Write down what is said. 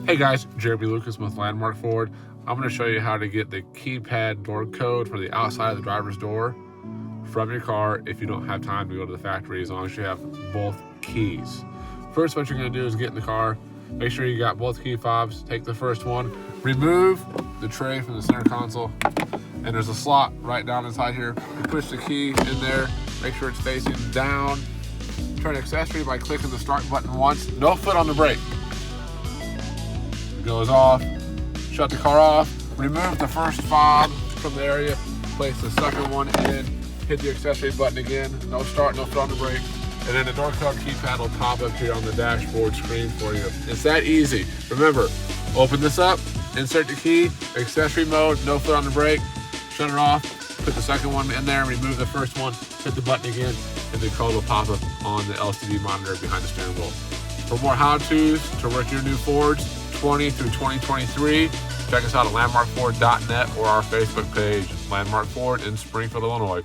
Hey guys, Jeremy Lucas with Landmark Ford. I'm going to show you how to get the keypad door code for the outside of the driver's door from your car if you don't have time to go to the factory, as long as you have both keys. First, what you're going to do is get in the car, make sure you got both key fobs, take the first one, remove the tray from the center console, and there's a slot right down inside here. You push the key in there, make sure it's facing down, turn accessory by clicking the start button once, no foot on the brake. Goes off, shut the car off, remove the first fob from the area, place the second one in, hit the accessory button again, no start, no foot on the brake, and then the door code keypad will pop up here on the dashboard screen for you. It's that easy. Remember, open this up, insert the key, accessory mode, no foot on the brake, shut it off, put the second one in there, remove the first one, hit the button again, and the code will pop up on the LCD monitor behind the steering wheel. For more how-tos to work your new Fords 20 through 2023, check us out at landmarkford.net or our Facebook page, Landmark Ford in Springfield, Illinois.